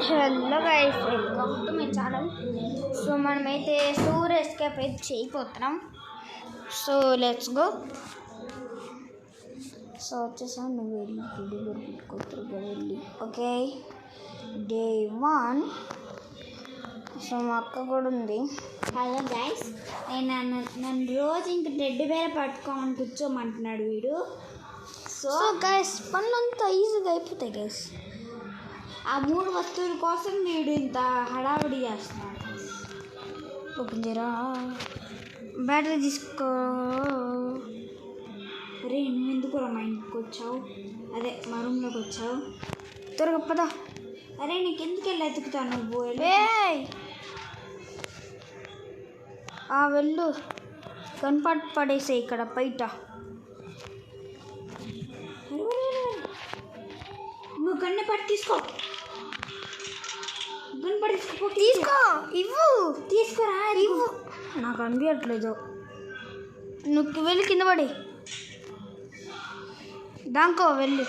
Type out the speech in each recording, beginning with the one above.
Hello guys, welcome to my channel. So మనమైతే tour escape అయితే చేయబోతున్నాం. So let's go. సో వచ్చేసాం. నువ్వు వెళ్ళి పెట్టుకోగా వెళ్ళి ఓకే. డే 1. సో మా అక్క కూడా ఉంది. హలో గైస్, నన్ను రోజు ఇంక టెడ్డి బేర పట్టుకోమని కూర్చోమంటున్నాడు వీడు. సో గైస్, పనులంతా ఈజీగా అయిపోతాయి గైస్. ఆ 3 వస్తువుల కోసం వీడు ఇంత హడావిడి చేస్తున్నాడు. ఓపెన్ చేయరా, బ్యాటరీ తీసుకో. అరే నువ్వు ఎందుకు మా ఇంటికి వచ్చావు? అదే మా రూమ్లోకి వచ్చావు. త్వరగా పద. అరే నీకు ఎందుకు వెళ్ళి ఎత్తుకుతావు నువ్వు? వెళ్ళు, కనపడి పడేసే ఇక్కడ బయట. నువ్వు గన్ను పట్టి తీసుకో. గన్ను పట్టి తీసుకో. ఇవ్వు. తీసుకురా. ఇవ్వు. నాకు అనిపించట్లేదు. నువ్వు వెళ్ళి కింద పడి దాంకో వెళ్ళు.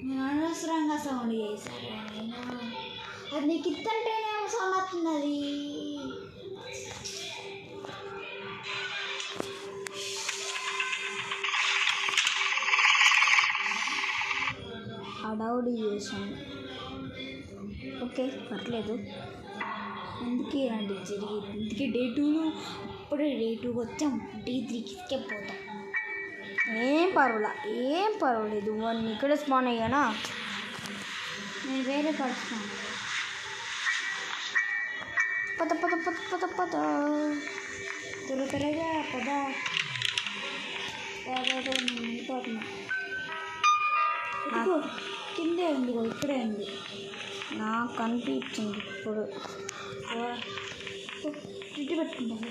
నేను అనవసరంగా సౌండ్ చేశాను. అది నీకు ఇద్దంటేనే సౌండ్ వస్తున్నది. హడావుడి చేశాను. ఓకే, పర్లేదు. అందుకే రండి జరిగేది. అందుకే డే 2లో అప్పుడే డే 2 వచ్చాం. డే 3కి పోతాం. ఏం పర్వాలేదు. వాడిని ఇక్కడే స్పాన్ అయ్యానా. నేను వేరే పడుతున్నాను. పద పద పద పద పద త్వరగా పద. నేను వెళ్ళిపోతున్నా. కిందే ఉంది, ఇక్కడే ఉంది. నాకు అనిపించింది ఇప్పుడు. ఇంటి పెట్టుకుంటాను.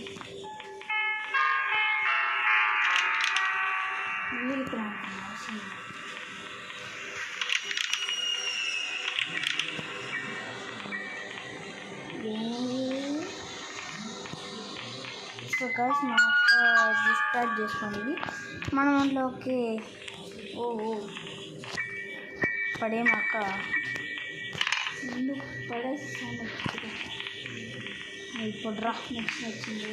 సో గైస్, మా అక్క డిస్ట్రాక్ట్ చేసుకోండి. మనం అందులోకి పడే మా అక్క పడేస్తాను. ఇప్పుడు రా. నెక్స్ట్ వచ్చింది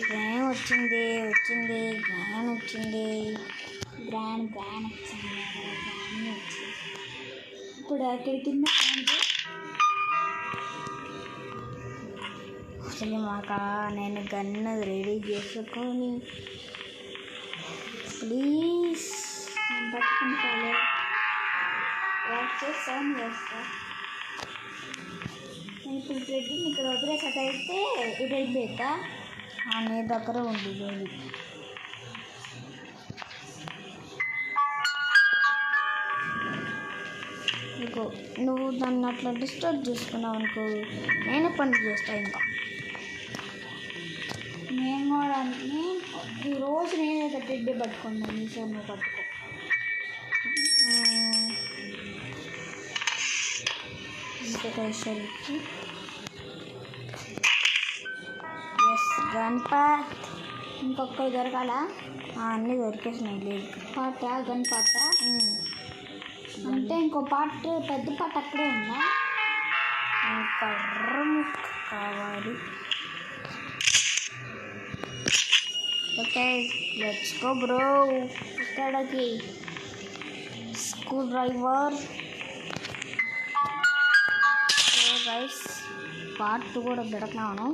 గ్రాండ్ వచ్చింది. గ్రాండ్ వచ్చింది. ఇప్పుడు అక్కడ కింద అసలు మాక నేను గన్ను రెడీ చేసుకొని ప్లీజ్ నేను పట్టుకుంటాను. సౌండ్ చేస్తా. నేను ఇప్పుడు బ్రెడ్ని ఇక్కడ వదిలేసటైతే ఇది అయిపోతా. నీ దగ్గర ఉంది లేదు. నీకు నువ్వు దాన్ని అట్లా డిస్టర్బ్ చేసుకున్నావు అనుకో, నేను పని చేస్తా. ఇంకా నేను కూడా ఈరోజు నేనే టెడ్డి పట్టుకున్నాను. ఈసారి నువ్వు పట్టుకో. ఇంకొకరికి గణపత్ ఇంకొకరు దొరకాల. అన్నీ దొరికేసినాయి. లేదు పాట గన్ పాట అంటే ఇంకో పాట, పెద్ద పాట అక్కడే ఉందా? కర్ర ముక్క కావాలి. Okay, let's go bro. ఇక్కడికి screw driver. So guys, part కూడా పెడుతున్నాను.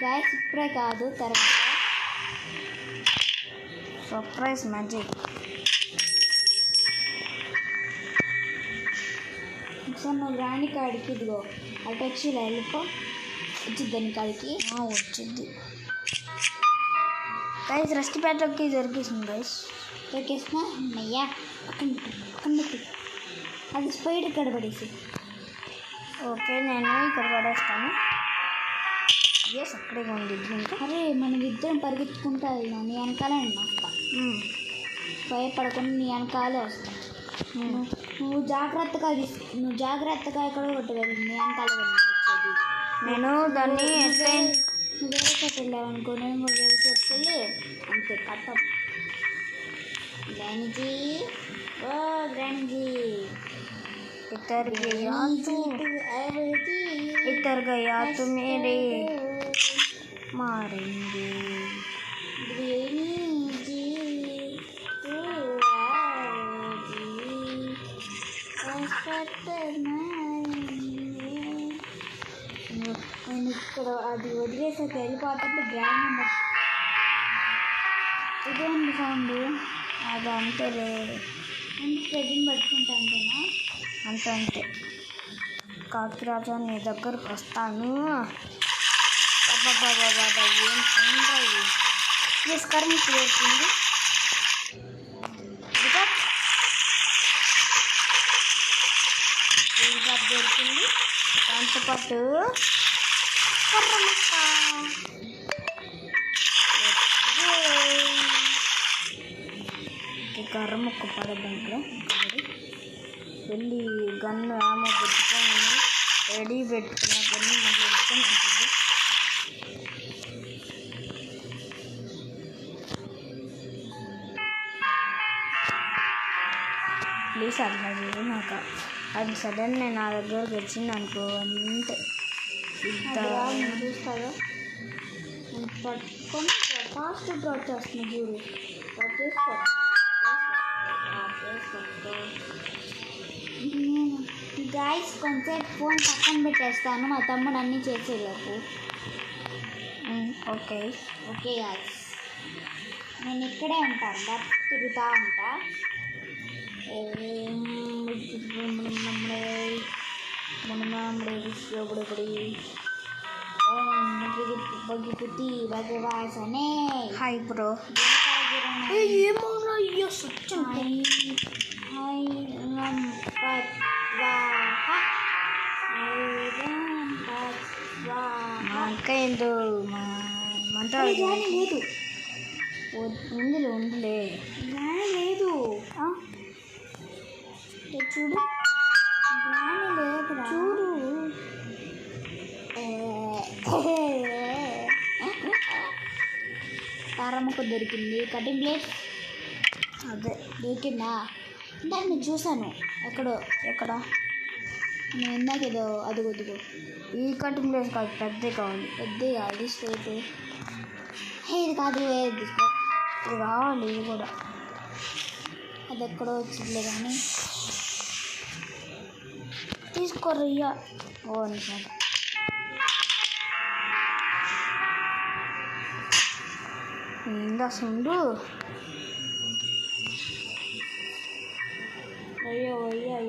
గ్యాస్ ఇప్పుడే కాదు, తర్వాత సర్ప్రైజ్ మ్యాజిక్. ఒకసారి నువ్వు రాణి కాడికి ఇదిగో అటు వచ్చి వెళ్ళిపో. వచ్చిద్దని కాడికి వచ్చింది గైస్. రెస్ట్ ప్యాట్లోకి దొరికేసింది గైస్. దొరికేసిన అయ్యా పక్కన అది స్పైడ్ ఇక్కడ పడేసి. ఓకే, నేను ఇక్కడ పడేస్తాను. ఎస్, అక్కడే ఉంది. ఇంకా అరే మనం ఇద్దరం పరిగెత్తుకుంటూ వెళ్దాం. నీ వెనకాలే నేను వస్తా. భయపడకుండా నీ వెనకాలే వస్తా. నువ్వు జాగ్రత్తగా ఎక్కడో కొట్టు వెళ్ళి నీ వెనకాల వచ్చేది. నేను దాన్ని నువ్వు వేరే చోటు వెళ్ళావు అనుకో, నేను వేరే చోటుకి వెళ్ళి అంతే కట్టం. ग्रैनी जी, ओ ग्रैनी जी, इधर गया तू, इधर गया तो मेरे मारेंगे। ग्रैनी जी, तू आओ जी, నేను ఇక్కడ అది వదిలేసాక వెళ్ళిపోతుంటే గ్రాండ్ ఇదేంటి సౌండ్? అది అంతేలే, అంటే ప్రెగ్నెంట్ పట్టుకుంటా అంతేనా? అంతే. కాకిరాజా నీ దగ్గరకు వస్తాను. ఏం సౌండ్ ఇది? ప్లీజ్ కరెంట్ దొరికింది. దొరికింది దాంతోపాటు కర్రముక్క. కర్రముక్క పడదంట్లో వెళ్ళి గన్ను ఏమో పెట్టుకొని రెడీ పెట్టుకున్న గన్ను మళ్ళీ పెట్టుకొని ఉంటుంది. ప్లీజ్ అట్లా నాకు అది సడన్ నా దగ్గరకు వచ్చింది అనుకో అంతే. చూస్తాగా పట్టుకొని ఫాస్ట్ డ్రాప్ చేస్తున్నా చూడు. డ్రాప్ చేసుకో గాయస్ కొంచెం ఫోన్ పక్కన పెట్టేస్తాను, మా తమ్ముడు అన్నీ చేసేలోపు. ఓకే గాయస్ నేను ఇక్కడే ఉంటాను, బట్ తిరుగుతూ ఉంటా. భగవాసనే హాయ్ బ్రో. ఏమో ఇంకేందు లేదు ఉందిలే లేదు చూడు లేదురా చూడు. కారమ్మకు దొరికింది కటింగ్ ప్లేస్. అదే దొరికిందా? ఇందాక నేను చూసాను ఎక్కడ నేను ఇందాక ఏదో అదుగో ఈ కటింగ్ ప్లేస్ కాదు, పెద్దది కావాలి. పెద్దది కాదు, స్ట్రైట్. ఇది కాదు, ఏది తీసుకో. ఇది కావాలి, ఇది కూడా. అది ఎక్కడో వచ్చిందిలే కానీ తీసుకోరయ్యా. ఓ నిమిషం ఇందా సుండు. అయ్యో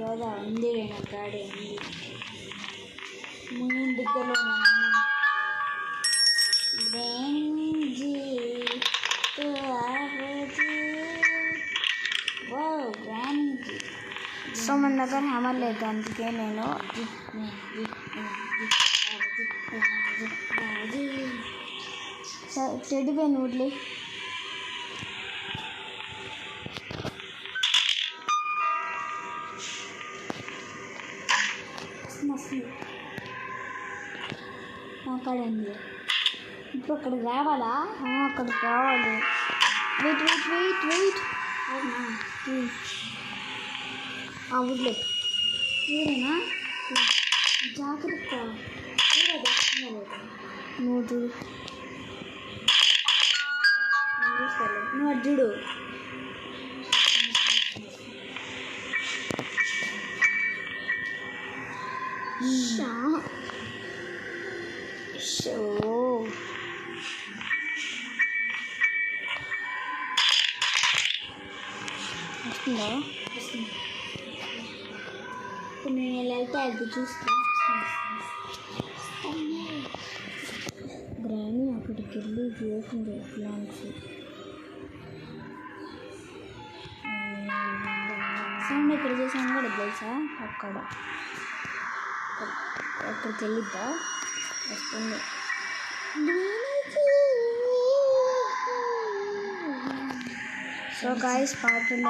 యోదా ఉంది, నా గాడి ఉంది ముందు దగ్గరలో. సో మన దగ్గర హ్యామర్ లేదు, అందుకే నేను టెడ్డీ బేర్ వదిలే. అక్కడ ఉంది, ఇప్పుడు అక్కడికి రావాలా? అక్కడికి రావాలి. వెయిట్ వదిలే. మీరేనా? జాగ్రత్త నువ్వు చూడు, నువ్వు అది చూడు. వస్తుందా? ఇప్పుడు నేను వెళ్తే అది చూస్తా. గ్రాని అక్కడికి వెళ్ళి చేసింది ప్లాన్స్. సౌండ్ ఎక్కడ చేసాను కూడా తెలుసా? అక్కడికి వెళ్ళిద్దా? వస్తుంది. So guys part 1